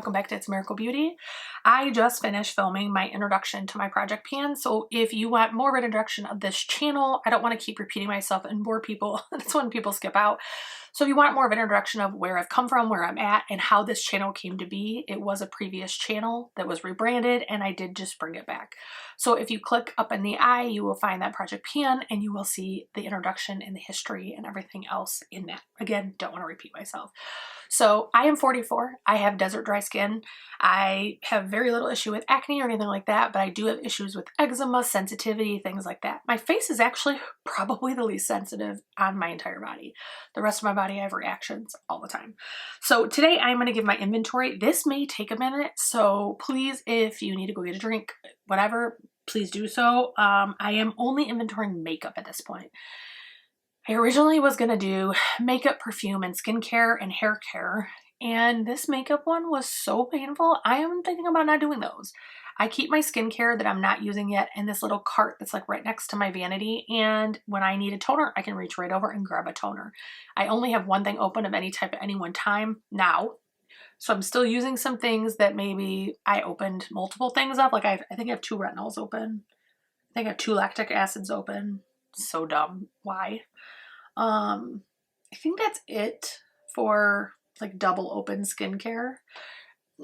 welcome back to It's Miracle Beauty. I just finished filming my introduction to my project pan, so if you want more of an introduction of this channel, I don't want to keep repeating myself and bore people. That's when people skip out. So if you want more of an introduction of where I've come from, where I'm at, and how this channel came to be, it was a previous channel that was rebranded and I did just bring it back. So if you click up in the eye, you will find that project pan and you will see the introduction and the history and everything else in that. Again, don't want to repeat myself. So I am 44. I have desert dry skin. I have very little issue with acne or anything like that, but I do have issues with eczema, sensitivity, things like that. My face is actually probably the least sensitive on my entire body. The rest of my body, I have reactions all the time. So today I'm going to give my inventory. This may take a minute, so please, if you need to go get a drink, whatever, please do so. I am only inventorying makeup at this point. I originally was going to do makeup, perfume, and skincare and hair care, and this makeup one was so painful, I am thinking about not doing those. I keep my skincare that I'm not using yet in this little cart that's like right next to my vanity, and when I need a toner, I can reach right over and grab a toner. I only have one thing open of any type at any one time now, so I'm still using some things that maybe I opened multiple things of. Like I think I have 2 retinols open. I think I have 2 lactic acids open. So dumb. Why? I think that's it for like double open skincare.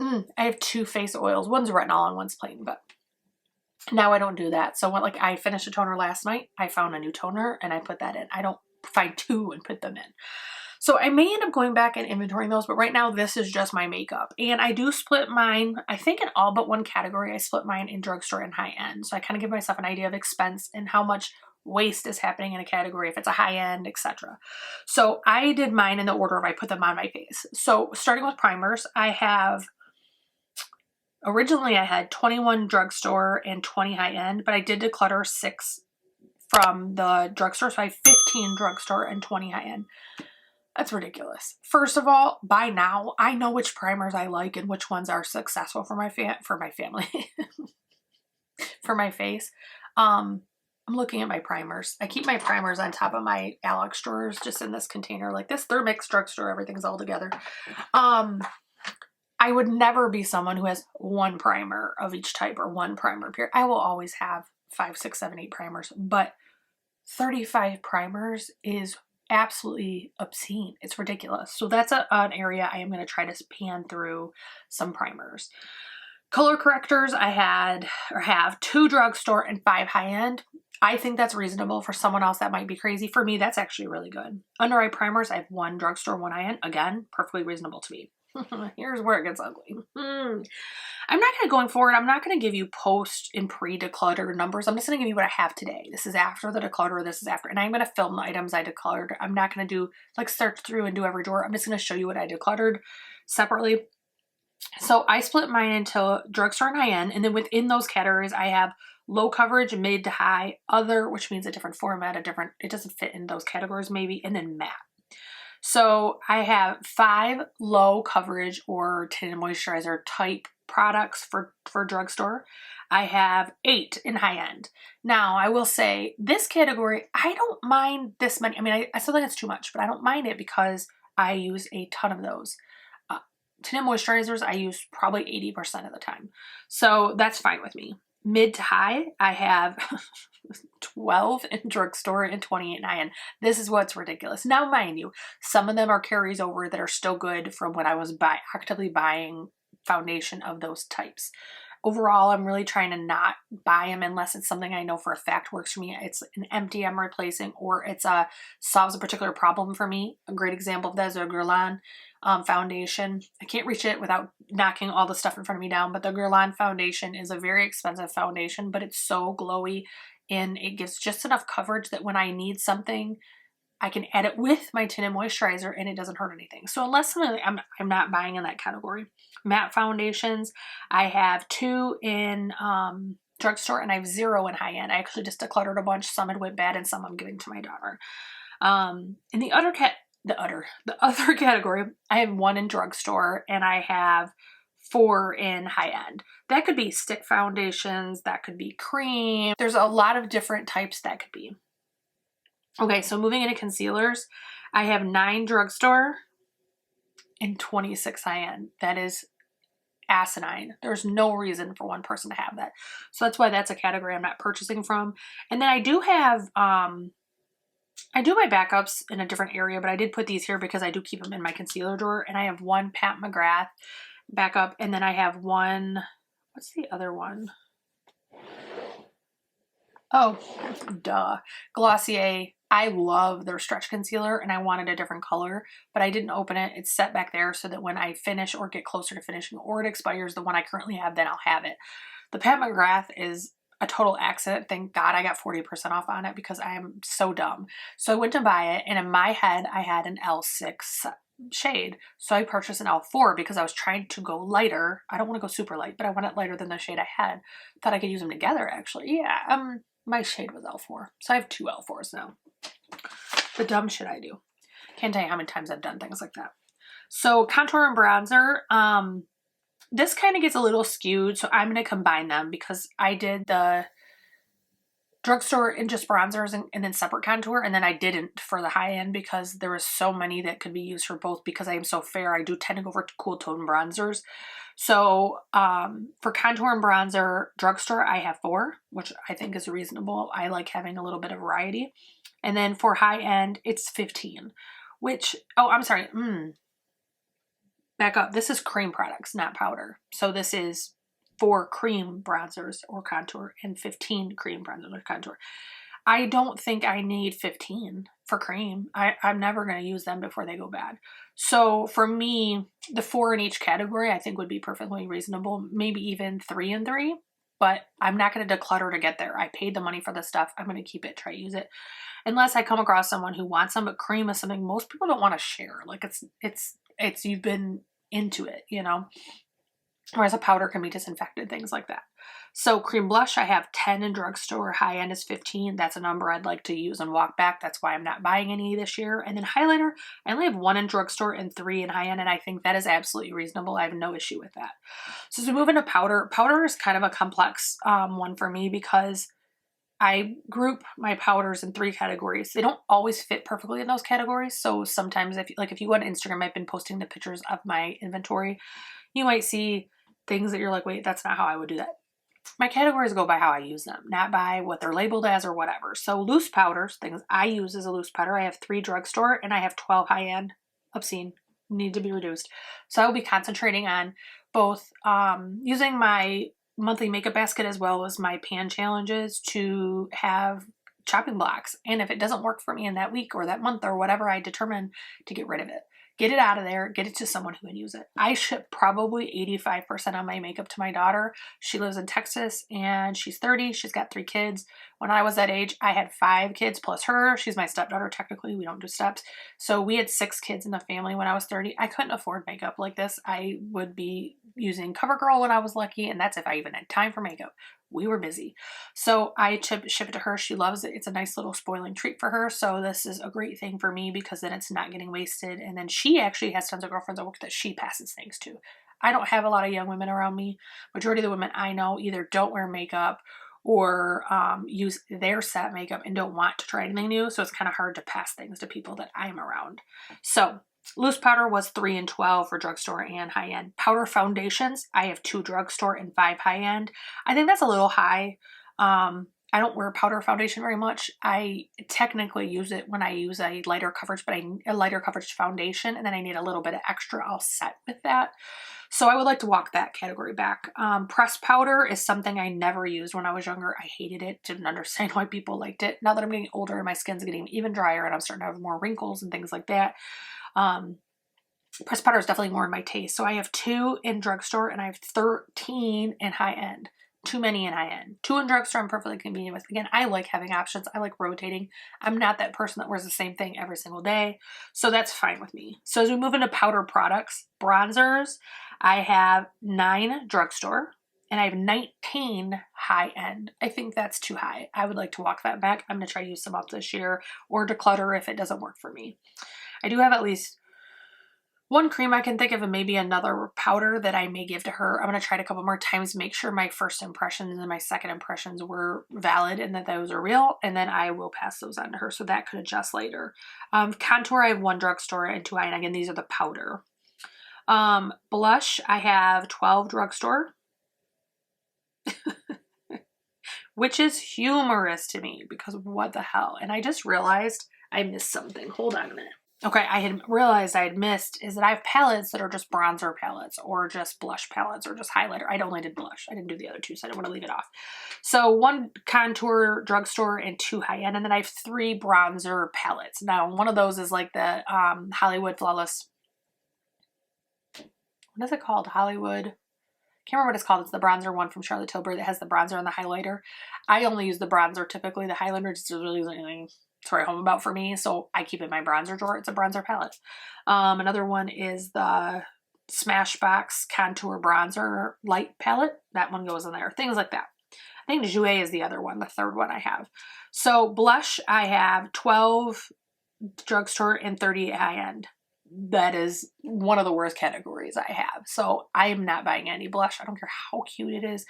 I have 2 face oils. One's retinol and one's plain, but now I don't do that. So like I finished a toner last night. I found a new toner and I put that in. I don't find 2 and put them in. So I may end up going back and inventorying those, but right now this is just my makeup. And I do split mine, I think in all but one category, I split mine in drugstore and high end. So I kind of give myself an idea of expense and how much waste is happening in a category, if it's a high end, etc. So I did mine in the order of I put them on my face. So starting with primers, originally I had 21 drugstore and 20 high end, but I did declutter 6 from the drugstore. So I have 15 drugstore and 20 high end. That's ridiculous. First of all, by now, I know which primers I like and which ones are successful for my family, for my face. I'm looking at my primers. I keep my primers on top of my Alex drawers, just in this container like this. They're mixed drugstore, everything's all together. I would never be someone who has 1 primer of each type or 1 primer period. I will always have 5, 6, 7, 8 primers, but 35 primers is absolutely obscene. It's ridiculous. So that's an area I am going to try to pan through some primers. Color correctors, I have 2 drugstore and 5 high-end. I think that's reasonable. For someone else that might be crazy. For me, that's actually really good. Under eye primers, I have 1 drugstore, 1 high-end. Again, perfectly reasonable to me. Here's where it gets ugly. I'm not going to, going forward, I'm not going to give you post and pre-decluttered numbers. I'm just going to give you what I have today. This is after the declutter, this is after. And I'm going to film the items I decluttered. I'm not going to do like search through and do every drawer. I'm just going to show you what I decluttered separately. So I split mine into drugstore and high-end, and then within those categories, I have low coverage, mid to high, other, which means a different format, it doesn't fit in those categories maybe, and then matte. So I have 5 low coverage or tinted moisturizer type products for drugstore. I have 8 in high end. Now I will say this category, I don't mind this many. I mean, I still think it's too much, but I don't mind it because I use a ton of those. Tinted moisturizers I use probably 80% of the time. So that's fine with me. Mid to high, I have 12 in drugstore and 28 in high end. This is what's ridiculous. Now, mind you, some of them are carries over that are still good from when I was actively buying foundation of those types. Overall, I'm really trying to not buy them unless it's something I know for a fact works for me. It's an empty I'm replacing, or it's solves a particular problem for me. A great example of that is a Guerlain foundation. I can't reach it without knocking all the stuff in front of me down, but the Guerlain foundation is a very expensive foundation, but it's so glowy and it gives just enough coverage that when I need something, I can add it with my tinted moisturizer and it doesn't hurt anything. So unless I'm not buying in that category. Matte foundations, I have 2 in drugstore and I have 0 in high end. I actually just decluttered a bunch. Some had went bad and some I'm giving to my daughter. In the other category, I have 1 in drugstore and I have 4 in high end. That could be stick foundations, that could be cream. There's a lot of different types that could be. Okay, so moving into concealers, I have 9 drugstore and 26 high end. That is asinine. There's no reason for one person to have that. So that's why that's a category I'm not purchasing from. And then I do have, I do my backups in a different area, but I did put these here because I do keep them in my concealer drawer. And I have one Pat McGrath backup, and then I have one, what's the other one? Oh, duh. Glossier. I love their stretch concealer, and I wanted a different color, but I didn't open it. It's set back there so that when I finish or get closer to finishing or it expires, the one I currently have, then I'll have it. The Pat McGrath is a total accident. Thank God I got 40% off on it because I am so dumb. So I went to buy it, and in my head, I had an L6 shade. So I purchased an L4 because I was trying to go lighter. I don't want to go super light, but I want it lighter than the shade I had. Thought I could use them together, actually. Yeah, my shade was L4. So I have 2 L4s now. The dumb shit I do. Can't tell you how many times I've done things like that. So contour and bronzer. This kind of gets a little skewed, so I'm going to combine them because I did the drugstore and just bronzers and then separate contour, and then I didn't for the high end because there was so many that could be used for both. Because I am so fair, I do tend to go for cool tone bronzers. So for contour and bronzer, drugstore, I have 4, which I think is reasonable. I like having a little bit of variety. And then for high end, it's 15, which, oh, I'm sorry. Back up. This is cream products, not powder. So this is 4 cream bronzers or contour and 15 cream bronzers or contour. I don't think I need 15 for cream. I'm never going to use them before they go bad. So for me, the 4 in each category I think would be perfectly reasonable. Maybe even 3 and 3, but I'm not going to declutter to get there. I paid the money for the stuff. I'm going to keep it, try to use it. Unless I come across someone who wants them, but cream is something most people don't want to share. Like it's you've been into it, you know? Whereas a powder can be disinfected, things like that. So cream blush, I have 10 in drugstore. High end is 15. That's a number I'd like to use and walk back. That's why I'm not buying any this year. And then highlighter, I only have 1 in drugstore and 3 in high end, and I think that is absolutely reasonable. I have no issue with that. So as we move into powder, powder is kind of a complex one for me because I group my powders in 3 categories. They don't always fit perfectly in those categories. So sometimes if you go on Instagram, I've been posting the pictures of my inventory. You might see things that you're like, wait, that's not how I would do that. My categories go by how I use them, not by what they're labeled as or whatever. So loose powders, things I use as a loose powder, I have 3 drugstore and I have 12 high-end. Obscene, need to be reduced. So I will be concentrating on both using my monthly makeup basket as well as my pan challenges to have chopping blocks. And if it doesn't work for me in that week or that month or whatever, I determine to get rid of it. Get it out of there, get it to someone who can use it. I ship probably 85% of my makeup to my daughter. She lives in Texas and she's 30. She's got 3 kids. When I was that age, I had 5 kids plus her. She's my stepdaughter, technically. We don't do steps. So we had 6 kids in the family when I was 30. I couldn't afford makeup like this. I would be using CoverGirl when I was lucky, and that's if I even had time for makeup. We were busy. So I ship it to her. She loves it. It's a nice little spoiling treat for her. So this is a great thing for me because then it's not getting wasted. And then she actually has tons of girlfriends at work that she passes things to. I don't have a lot of young women around me. Majority of the women I know either don't wear makeup or use their set makeup and don't want to try anything new. So it's kind of hard to pass things to people that I'm around. So loose powder was 3 and 12 for drugstore and high-end. Powder foundations, I have 2 drugstore and 5 high-end. I think that's a little high. I don't wear powder foundation very much. I technically use it when I use a lighter coverage, but a lighter coverage foundation, and then I need a little bit of extra all set with that. So I would like to walk that category back. Pressed powder is something I never used when I was younger. I hated it. Didn't understand why people liked it. Now that I'm getting older and my skin's getting even drier and I'm starting to have more wrinkles and things like that, pressed powder is definitely more in my taste. So I have 2 in drugstore and I have 13 in high end. Too many in high end. 2 in drugstore I'm perfectly convenient with. Again, I like having options. I like rotating. I'm not that person that wears the same thing every single day. So that's fine with me. So as we move into powder products, bronzers, I have 9 drugstore and I have 19 high end. I think that's too high. I would like to walk that back. I'm going to try to use some up this year or declutter if it doesn't work for me. I do have at least 1 cream I can think of and maybe another powder that I may give to her. I'm going to try it a couple more times, make sure my first impressions and my second impressions were valid and that those are real, and then I will pass those on to her, so that could adjust later. Contour, I have 1 drugstore and 2 high-end. Again, these are the powder. Blush, I have 12 drugstore, which is humorous to me because what the hell? And I just realized I missed something. Hold on a minute. Okay, I had realized I had missed is that I have palettes that are just bronzer palettes or just blush palettes or just highlighter. I only did blush. I didn't do the other two, so I didn't want to leave it off. So 1 contour drugstore and 2 high-end, and then I have 3 bronzer palettes. Now, one of those is like the Hollywood Flawless. What is it called? Hollywood. Can't remember what it's called. It's the bronzer one from Charlotte Tilbury that has the bronzer and the highlighter. I only use the bronzer typically. The highlighter just really isn't anything to write home about for me, so I keep it in my bronzer drawer. It's a bronzer palette. Another one is the Smashbox Contour Bronzer Light Palette. That one goes in there. Things like that. I think Jouer is the other one, the third one I have. So blush, I have 12 drugstore and 38 high-end. That is one of the worst categories I have. So I am not buying any blush. I don't care how cute it is.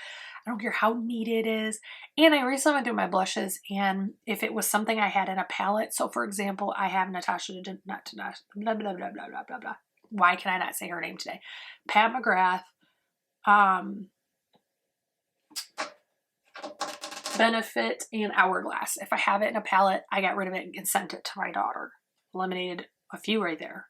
I don't care how neat it is. And I recently went through my blushes, and if it was something I had in a palette, so for example, I have Natasha, not Natasha, blah, blah, blah, blah, blah, blah, blah. Why can I not say her name today? Pat McGrath, Benefit, and Hourglass. If I have it in a palette, I got rid of it and sent it to my daughter. Eliminated a few right there.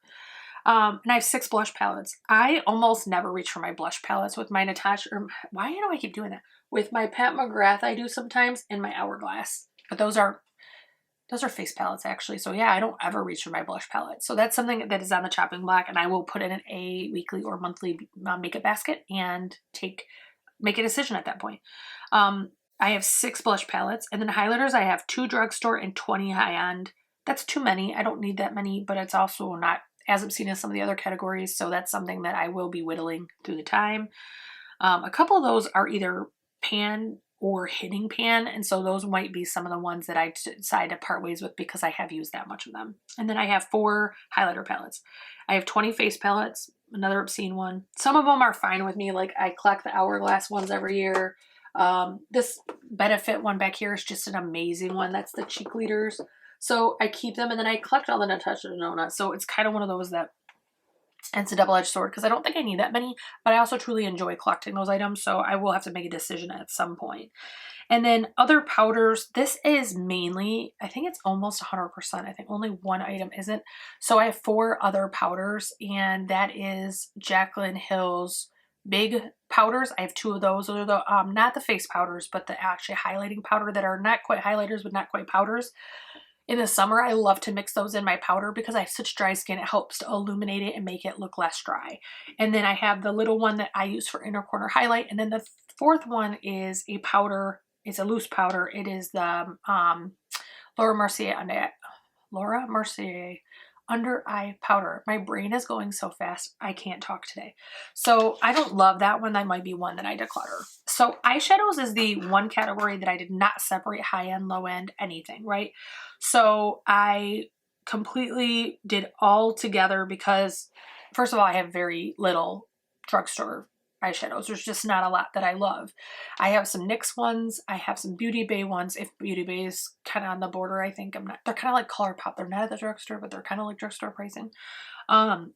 And I have 6 blush palettes. I almost never reach for my blush palettes with my Natasha, or why do I keep doing that? With my Pat McGrath I do sometimes, and my Hourglass. But those are face palettes actually. So yeah, I don't ever reach for my blush palette. So that's something that is on the chopping block, and I will put in a weekly or monthly makeup basket and make a decision at that point. I have 6 blush palettes, and then highlighters I have 2 drugstore and 20 high-end. That's too many. I don't need that many, but it's also not as obscene as some of the other categories, so that's something that I will be whittling through the time. A couple of those are either pan or hitting pan, and so those might be some of the ones that I decide to part ways with because I have used that much of them. And then I have 4 highlighter palettes. I have 20 face palettes, another obscene one. Some of them are fine with me, like I collect the Hourglass ones every year. This Benefit one back here is just an amazing one. That's the cheek leaders. So I keep them, and then I collect all the Natasha Denona. So it's kind of one of those that it's a double-edged sword because I don't think I need that many, but I also truly enjoy collecting those items. So I will have to make a decision at some point. And then other powders, this is mainly, I think it's almost 100%. I think only one item isn't. So I have 4 other powders, and that is Jaclyn Hill's big powders. I have 2 of those. Those are the, not the face powders, but the actually highlighting powder that are not quite highlighters, but not quite powders. In the summer, I love to mix those in my powder because I have such dry skin. It helps to illuminate it and make it look less dry. And then I have the little one that I use for inner corner highlight. And then the 4th one is a powder. It's a loose powder. It is the Laura Mercier under eye powder. My brain is going so fast, I can't talk today. So I don't love that one. That might be one that I declutter. So eyeshadows is the one category that I did not separate high end, low end, anything, right? So I completely did all together because first of all, I have very little drugstore eyeshadows. There's just not a lot that I love. I have some NYX ones. I have some Beauty Bay ones. If Beauty Bay is kind of on the border, I think they're kind of like ColourPop. They're not at the drugstore, but they're kind of like drugstore pricing.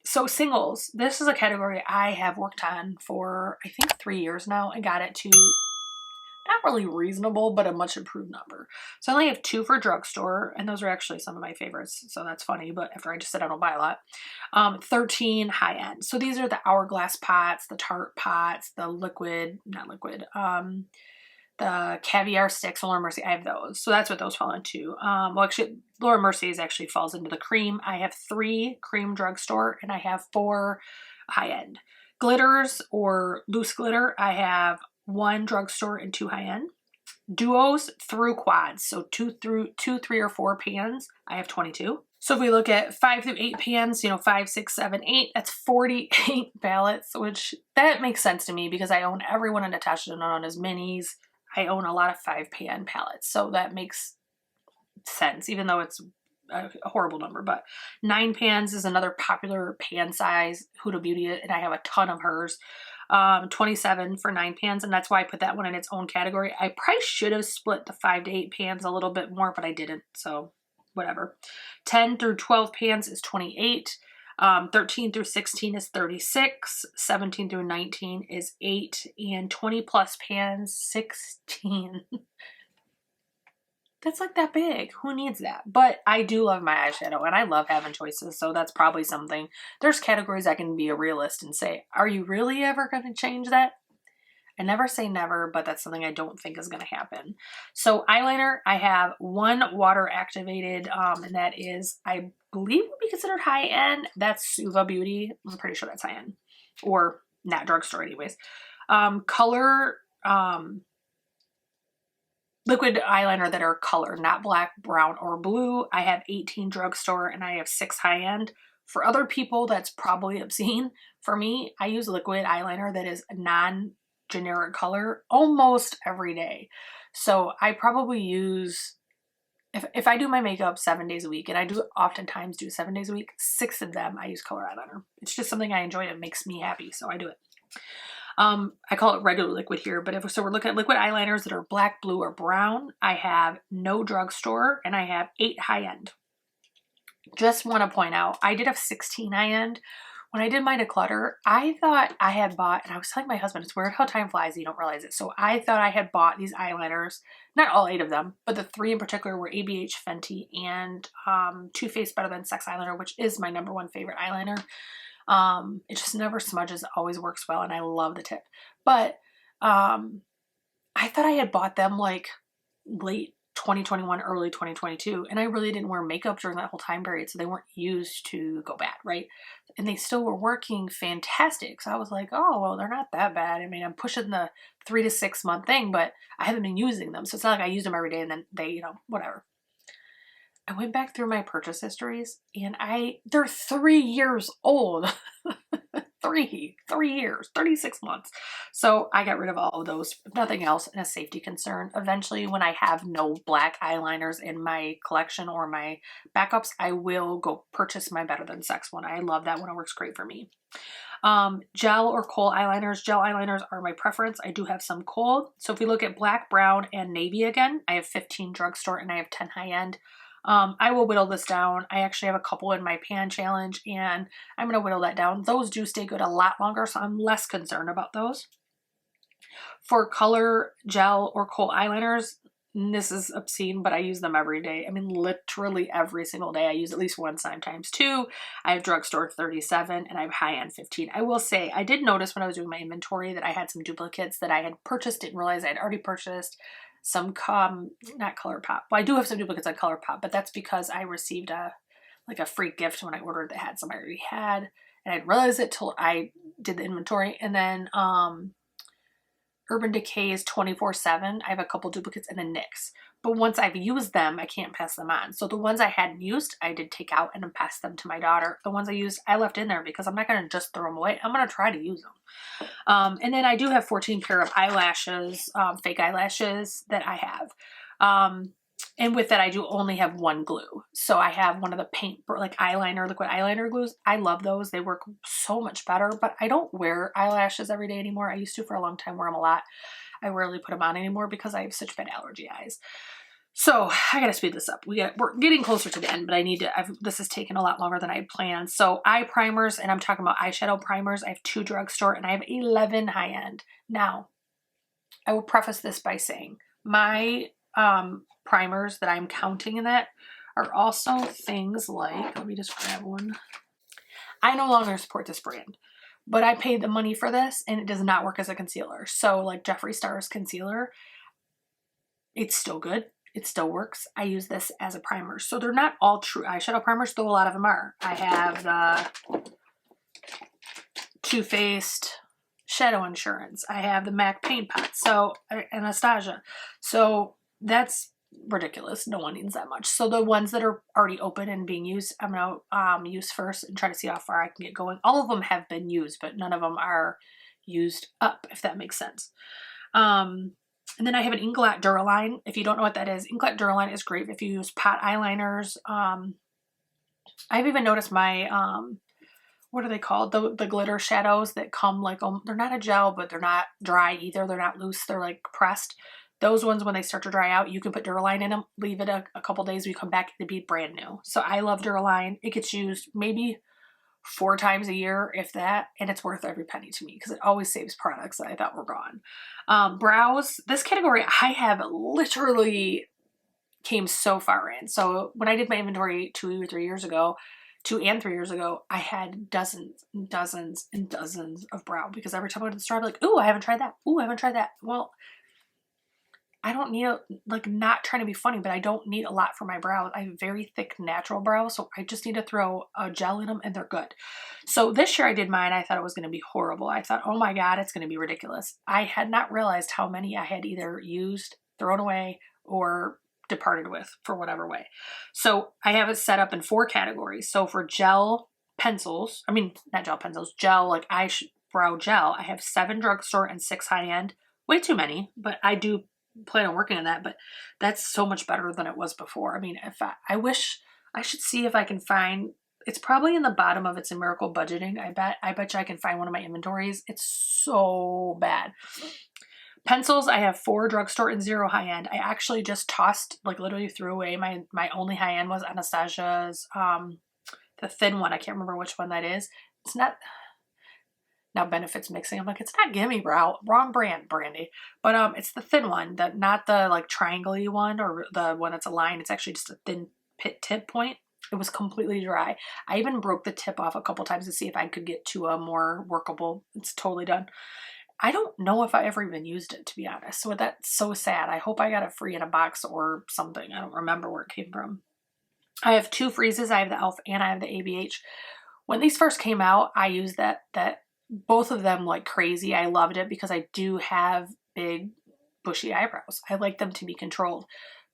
So singles, this is a category I have worked on for, I think 3 years now and got it to not really reasonable, but a much improved number. So I only have 2 for drugstore, and those are actually some of my favorites. So that's funny, but after I just said I don't buy a lot. 13 high end. So these are the Hourglass pots, the Tarte pots, the the caviar sticks, Laura Mercier. I have those. So that's what those fall into. Well, actually, Laura Mercier's actually falls into the cream. I have 3 cream drugstore, and I have 4 high end. Glitters or loose glitter, I have 1 drugstore and 2 high end. Duos through quads, so 2, 3, or 4 pans, I have 22. So if we look at 5 through 8 pans, 5, 6, 7, 8, that's 48 palettes, which that makes sense to me because I own every one of Natasha Denona's minis. I own a lot of 5-pan palettes, so that makes sense, even though it's a horrible number. But 9 pans is another popular pan size, Huda Beauty, and I have a ton of hers. 27 for 9 pans, and that's why I put that one in its own category. I probably should have split the 5 to 8 pans a little bit more, but I didn't, so whatever. 10 through 12 pans is 28. 13 through 16 is 36, 17 through 19 is 8, and 20 plus pans, 16. That's like that big. Who needs that? But I do love my eyeshadow and I love having choices. So that's probably something. There's categories I can be a realist and say, are you really ever going to change that? I never say never, but that's something I don't think is going to happen. So eyeliner, I have one water activated, and that is, I believe would be considered high end. That's Suva Beauty. I'm pretty sure that's high end, or not drugstore anyways. Color, liquid eyeliner that are color, not black, brown, or blue. I have 18 drugstore and I have 6 high end. For other people, that's probably obscene. For me, I use liquid eyeliner that is non-generic color almost every day. So I probably use, if I do my makeup 7 days a week, and I do oftentimes do 7 days a week, 6 of them I use color eyeliner. It's just something I enjoy. It makes me happy, so I do it. I call it regular liquid here, but so we're looking at liquid eyeliners that are black, blue, or brown. I have no drugstore and I have 8 high end. Just want to point out, I did have 16 high end. When I did my declutter, I thought I had bought, and I was telling my husband, it's weird how time flies, you don't realize it. So I thought I had bought these eyeliners, not all 8 of them, but the 3 in particular were ABH, Fenty, and Too Faced Better Than Sex eyeliner, which is my #1 favorite eyeliner. It just never smudges, it always works well, and I love the tip. But I thought I had bought them like late 2021, early 2022, and I really didn't wear makeup during that whole time period, so they weren't used to go bad, right? And they still were working fantastic. So I was like, oh, well, they're not that bad. I mean, I'm pushing the 3 to 6 month thing, but I haven't been using them. So it's not like I use them every day and then they, whatever. I went back through my purchase histories and they're 3 years old. 3 years, 36 months. So I got rid of all of those, if nothing else, and a safety concern. Eventually, when I have no black eyeliners in my collection or my backups, I will go purchase my Better Than Sex one. I love that one. It works great for me. Gel or kohl eyeliners. Gel eyeliners are my preference. I do have some kohl. So if we look at black, brown, and navy again, I have 15 drugstore and I have 10 high end. I will whittle this down. I actually have a couple in my pan challenge and I'm going to whittle that down. Those do stay good a lot longer, so I'm less concerned about those. For color, gel, or kohl eyeliners, this is obscene, but I use them every day. I mean, literally every single day. I use at least one, sometimes 2. I have drugstore 37 and I have high-end 15. I will say, I did notice when I was doing my inventory that I had some duplicates that I had purchased, didn't realize I had already purchased. Some, not ColourPop. Well, I do have some duplicates on ColourPop, but that's because I received a free gift when I ordered that had some I already had. And I didn't realize it till I did the inventory. And then, Urban Decay's 24/7. I have a couple duplicates and then NYX. But once I've used them, I can't pass them on. So the ones I hadn't used, I did take out and then pass them to my daughter. The ones I used, I left in there because I'm not going to just throw them away. I'm going to try to use them. And then I do have 14 pair of eyelashes, fake eyelashes that I have. And with that, I do only have one glue. So I have one of the paint, like eyeliner, liquid eyeliner glues. I love those. They work so much better, but I don't wear eyelashes every day anymore. I used to for a long time, wear them a lot. I rarely put them on anymore because I have such bad allergy eyes. So I got to speed this up. We're getting closer to the end, but this has taken a lot longer than I had planned. So eye primers, and I'm talking about eyeshadow primers. I have 2 drugstore and I have 11 high end. Now, I will preface this by saying my, primers that I'm counting in that are also things like, let me just grab one. I no longer support this brand, but I paid the money for this and it does not work as a concealer. So like Jeffree Star's concealer, it's still good. It still works. I use this as a primer. So they're not all true eyeshadow primers, though a lot of them are. I have the Too Faced Shadow Insurance. I have the MAC Paint Pot. So Anastasia. So that's ridiculous. No one needs that much. So the ones that are already open and being used, I'm going to use first and try to see how far I can get going. All of them have been used, but none of them are used up, if that makes sense. And then I have an Inklet Duraline. If you don't know what that is, Inklet Duraline is great if you use pot eyeliners. I've even noticed my, what are they called? The glitter shadows that come like, they're not a gel, but they're not dry either. They're not loose. They're like pressed. Those ones, when they start to dry out, you can put Duraline in them, leave it a couple days, we come back, it'd be brand new. So I love Duraline. It gets used maybe 4 times a year, if that, and it's worth every penny to me because it always saves products that I thought were gone. Brows, this category I have literally came so far in. So when I did my inventory 2 and 3 years ago, I had dozens and dozens and dozens of brow, because every time I went to the store, I'd be like, ooh, I haven't tried that. Ooh, I haven't tried that. Well, I don't need, like, not trying to be funny, but I don't need a lot for my brows. I have very thick natural brows, so I just need to throw a gel in them and they're good. So this year I did mine. I thought it was going to be horrible. I thought, oh my God, it's going to be ridiculous. I had not realized how many I had either used, thrown away, or departed with for whatever way. So I have it set up in 4 categories. So for gel pencils, I mean, not gel pencils, gel, like eyebrow gel, I have 7 drugstore and 6 high-end. Way too many, but I do plan on working on that, but that's so much better than it was before. I mean, if I wish, I should see if I can find, it's probably in the bottom of It's a Miracle Budgeting. I bet you I can find one of my inventories. It's so bad. Pencils, I have 4 drugstore and 0 high-end. I actually just tossed, like literally threw away my only high-end was Anastasia's, the thin one. I can't remember which one that is. It's not, now Benefits Mixing. I'm like, it's not Gimme Brow. Wrong brand, Brandy. But it's the thin one, not the like triangle-y one or the one that's a line. It's actually just a thin tip point. It was completely dry. I even broke the tip off a couple times to see if I could get to a more workable. It's totally done. I don't know if I ever even used it, to be honest. So that's so sad. I hope I got it free in a box or something. I don't remember where it came from. I have 2 freezes. I have the e.l.f. and I have the ABH. When these first came out, I used that both of them like crazy. I loved it because I do have big bushy eyebrows. I like them to be controlled,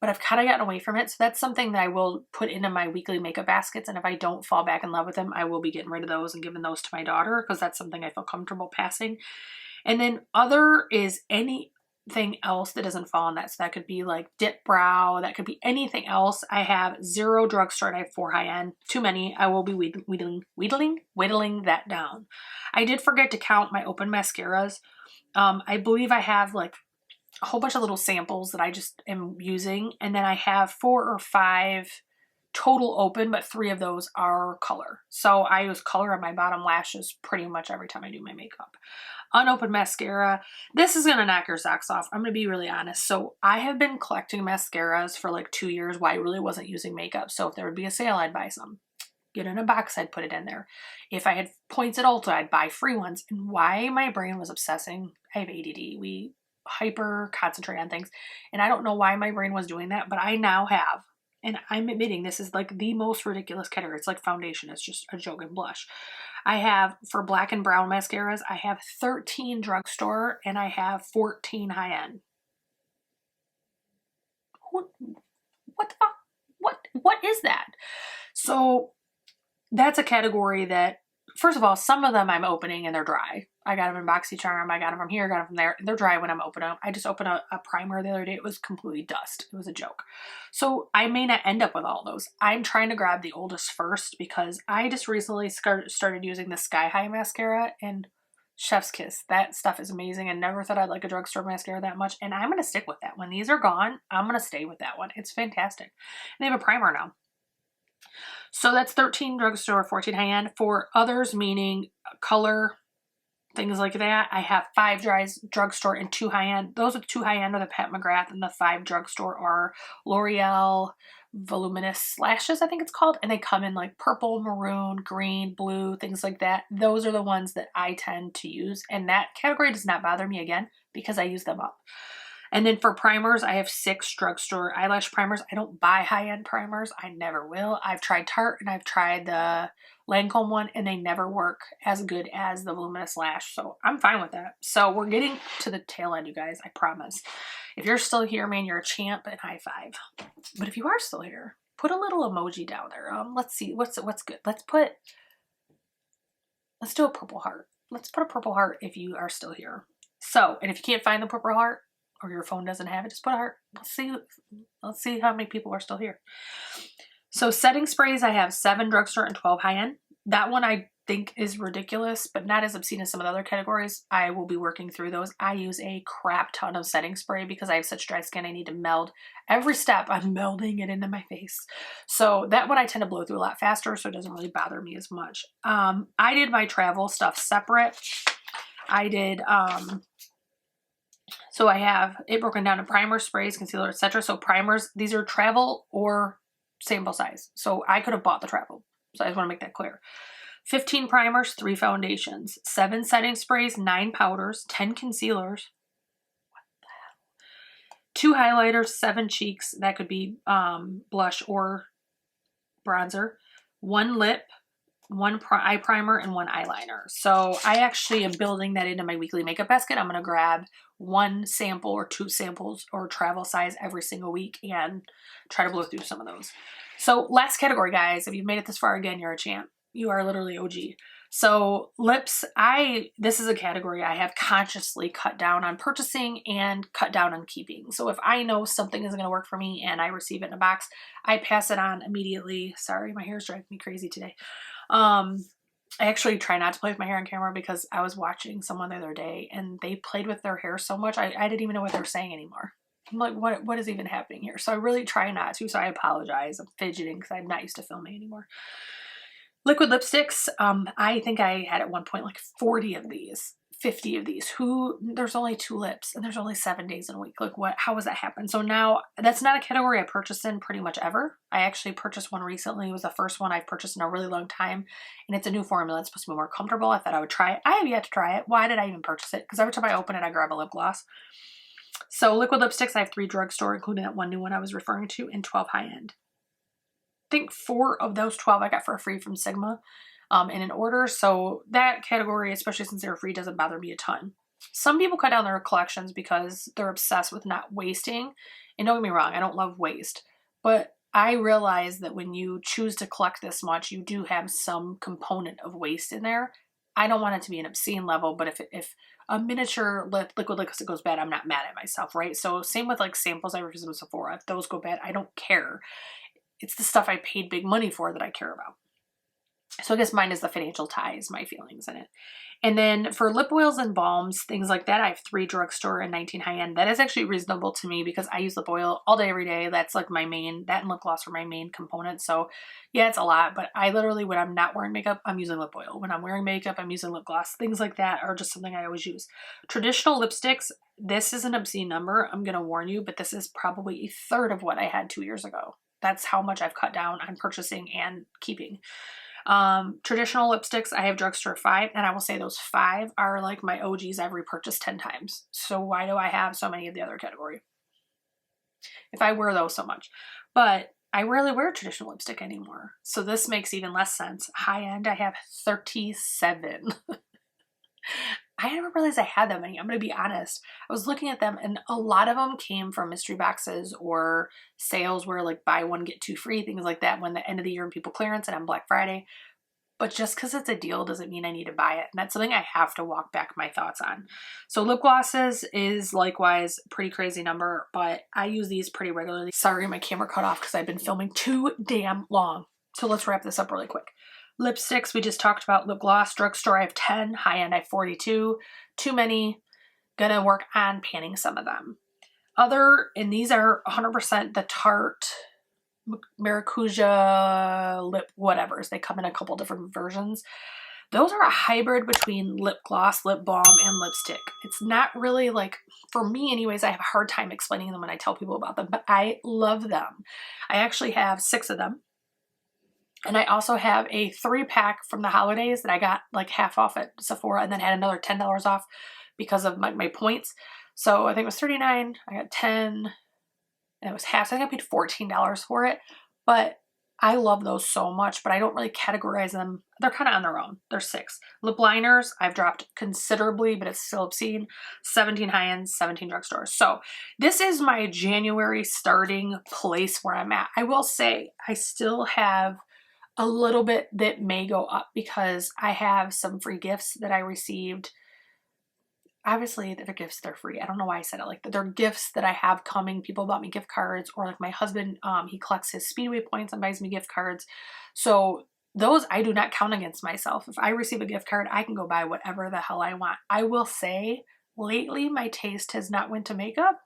but I've kind of gotten away from it. So that's something that I will put into my weekly makeup baskets. And if I don't fall back in love with them, I will be getting rid of those and giving those to my daughter, because that's something I feel comfortable passing. And then other is anything else that doesn't fall in that. So that could be like dip brow. That could be anything else. I have 0 drugstore and I have 4 high-end. Too many. I will be whittling that down. I did forget to count my open mascaras. I believe I have like a whole bunch of little samples that I just am using. And then I have 4 or 5 total open, but 3 of those are color. So I use color on my bottom lashes pretty much every time I do my makeup. Unopened mascara. This is going to knock your socks off. I'm going to be really honest. So I have been collecting mascaras for like 2 years while I really wasn't using makeup. So if there would be a sale, I'd buy some. Get in a box, I'd put it in there. If I had points at Ulta, I'd buy free ones. And why my brain was obsessing, I have ADD. We hyper concentrate on things. And I don't know why my brain was doing that, but I now have, and I'm admitting this is like the most ridiculous category. It's like foundation. It's just a joke and blush. I have, for black and brown mascaras, I have 13 drugstore and I have 14 high-end. What the fuck? What is that? So that's a category that, first of all, some of them I'm opening and they're dry. I got them in BoxyCharm. I got them from here, got them from there. They're dry when I'm opening them. I just opened a primer the other day. It was completely dust. It was a joke. So I may not end up with all those. I'm trying to grab the oldest first because I just recently started using the Sky High mascara, and chef's kiss. That stuff is amazing, and never thought I'd like a drugstore mascara that much. And I'm going to stick with that. When these are gone, I'm going to stay with that one. It's fantastic. And they have a primer now. So that's 13 drugstore, 14 high-end. For others, meaning color, things like that, I have 5 drugstore and 2 high-end. Those are the 2 high-end are the Pat McGrath, and the 5 drugstore are L'Oreal Voluminous Lashes, I think it's called. And they come in like purple, maroon, green, blue, things like that. Those are the ones that I tend to use. And that category does not bother me, again, because I use them up. And then for primers, I have 6 drugstore eyelash primers. I don't buy high-end primers. I never will. I've tried Tarte and I've tried the Lancome one, and they never work as good as the Voluminous Lash. So I'm fine with that. So we're getting to the tail end, you guys. I promise. If you're still here, man, you're a champ, and high five. But if you are still here, put a little emoji down there. Let's see. What's good? Let's do a purple heart. Let's put a purple heart if you are still here. So, and if you can't find the purple heart, or your phone doesn't have it, just put a heart. Let's see how many people are still here. So setting sprays, I have 7 drugstore and 12 high-end. That one I think is ridiculous, but not as obscene as some of the other categories. I will be working through those. I use a crap ton of setting spray because I have such dry skin. I need to meld every step. I'm melding it into my face. So that one I tend to blow through a lot faster, so it doesn't really bother me as much. I did my travel stuff separate. I did, so I have it broken down to primer, sprays, concealer, etc. So primers, these are travel or sample size. So I could have bought the travel. So I just want to make that clear. 15 primers, 3 foundations, 7 setting sprays, 9 powders, 10 concealers, 2 highlighters, 7 cheeks. That could be blush or bronzer, 1 lip, 1 eye primer, and 1 eyeliner. So I actually am building that into my weekly makeup basket. I'm going to grab 1 sample or 2 samples or travel size every single week and try to blow through some of those. So last category, guys, if you've made it this far, again, you're a champ. You are literally OG. So lips, this is a category I have consciously cut down on purchasing and cut down on keeping. So if I know something isn't going to work for me and I receive it in a box, I pass it on immediately. Sorry, my hair's driving me crazy today. I actually try not to play with my hair on camera because I was watching someone the other day and they played with their hair so much, I didn't even know what they were saying anymore. I'm like, what is even happening here? So I really try not to, so I apologize. I'm fidgeting because I'm not used to filming anymore. Liquid lipsticks, I think I had at one point like 40 of these, 50 of these. There's only 2 lips and there's only 7 days in a week. Like how does that happen? So now that's not a category I purchased in pretty much ever. I actually purchased one recently. It was the first one I've purchased in a really long time. And it's a new formula. It's supposed to be more comfortable. I thought I would try it. I have yet to try it. Why did I even purchase it? Because every time I open it, I grab a lip gloss. So liquid lipsticks, I have 3 drugstore, including that one new one I was referring to, and 12 high-end. I think 4 of those 12 I got for free from Sigma in an order. So that category, especially since they're free, doesn't bother me a ton. Some people cut down their collections because they're obsessed with not wasting. And don't get me wrong, I don't love waste. But I realize that when you choose to collect this much, you do have some component of waste in there. I don't want it to be an obscene level, but if a miniature liquid lipstick goes bad, I'm not mad at myself, right? So same with like samples I refuse from Sephora. If those go bad, I don't care. It's the stuff I paid big money for that I care about. So I guess mine is the financial ties, my feelings in it. And then for lip oils and balms, things like that, I have 3 drugstore and 19 high-end. That is actually reasonable to me because I use lip oil all day, every day. That's like my main, that and lip gloss are my main components. So yeah, it's a lot, but I literally, when I'm not wearing makeup, I'm using lip oil. When I'm wearing makeup, I'm using lip gloss. Things like that are just something I always use. Traditional lipsticks, this is an obscene number. I'm going to warn you, but this is probably a third of what I had 2 years ago. That's how much I've cut down on purchasing and keeping. Traditional lipsticks, I have drugstore 5, and I will say those 5 are like my OGs I've repurchased 10 times. So why do I have so many of the other category? If I wear those so much. But I rarely wear traditional lipstick anymore. So this makes even less sense. High end, I have 37. I never realized I had that many. I'm going to be honest. I was looking at them and a lot of them came from mystery boxes or sales where like buy one, get 2 free, things like that when the end of the year and people clearance and on Black Friday. But just because it's a deal doesn't mean I need to buy it. And that's something I have to walk back my thoughts on. So lip glosses is likewise a pretty crazy number, but I use these pretty regularly. Sorry, my camera cut off because I've been filming too damn long. So let's wrap this up really quick. Lipsticks, we just talked about. Lip gloss, drugstore, I have 10. High-end, I have 42. Too many. Gonna work on panning some of them. And these are 100% the Tarte Maracuja lip whatevers. They come in a couple different versions. Those are a hybrid between lip gloss, lip balm, and lipstick. It's not really like, for me anyways, I have a hard time explaining them when I tell people about them, but I love them. I actually have 6 of them. And I also have a 3-pack from the holidays that I got like half off at Sephora and then had another $10 off because of my points. So I think it was $39. I got 10 and it was half. So I think I paid $14 for it. But I love those so much, but I don't really categorize them. They're kind of on their own. They're 6. Lip liners, I've dropped considerably, but it's still obscene. 17 high-end, 17 drugstores. So this is my January starting place where I'm at. I will say I still have a little bit that may go up because I have some free gifts that I received. Obviously, they're gifts, they're free. I don't know why I said it like that. They're gifts that I have coming. People bought me gift cards, or like my husband, he collects his Speedway points and buys me gift cards. So those I do not count against myself. If I receive a gift card, I can go buy whatever the hell I want. I will say lately my taste has not went to makeup.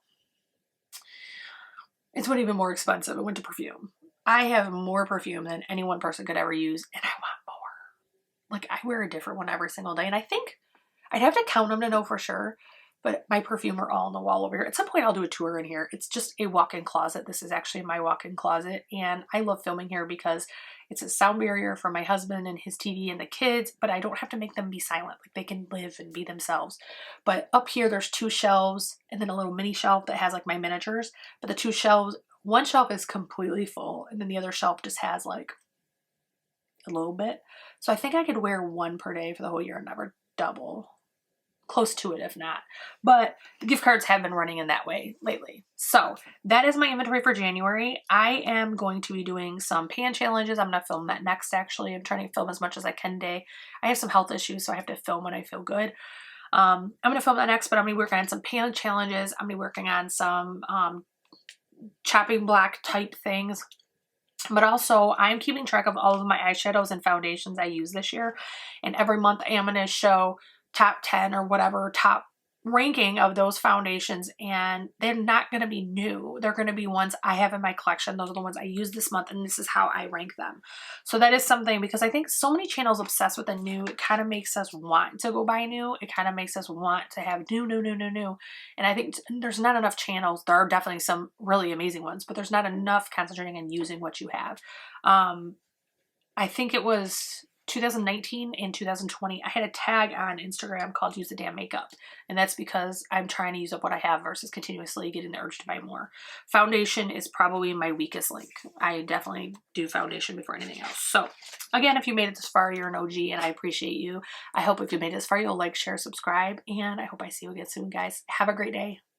It's went even more expensive. It went to perfume. I have more perfume than any one person could ever use, and I want more. Like, I wear a different one every single day, and I think I'd have to count them to know for sure, but my perfume are all on the wall over here. At some point, I'll do a tour in here. It's just a walk-in closet. This is actually my walk-in closet, and I love filming here because it's a sound barrier for my husband and his TV and the kids, but I don't have to make them be silent. Like, they can live and be themselves. But up here, there's 2 shelves and then a little mini shelf that has like my miniatures. But the 2 shelves, one shelf is completely full, and then the other shelf just has like a little bit. So I think I could wear 1 per day for the whole year and never double. Close to it if not. But the gift cards have been running in that way lately. So that is my inventory for January. I am going to be doing some pan challenges. I'm going to film that next actually. I'm trying to film as much as I can today. I have some health issues, so I have to film when I feel good. I'm going to film that next, but I'm going to be working on some pan challenges. I'm going to be working on some chopping block type things. But also, I'm keeping track of all of my eyeshadows and foundations I use this year. And every month I am going to show top 10 or whatever top ranking of those foundations, and they're not going to be new. They're going to be ones I have in my collection. Those are the ones I use this month, and this is how I rank them. So that is something, because I think so many channels obsessed with the new, it kind of makes us want to go buy new. It kind of makes us want to have new. And I think there's not enough channels. There are definitely some really amazing ones, but there's not enough concentrating on using what you have. I think it was 2019 and 2020, I had a tag on Instagram called Use the Damn Makeup. And that's because I'm trying to use up what I have versus continuously getting the urge to buy more. Foundation is probably my weakest link. I definitely do foundation before anything else. So again, if you made it this far, you're an OG and I appreciate you. I hope if you made it this far, you'll like, share, subscribe, and I hope I see you again soon, guys. Have a great day.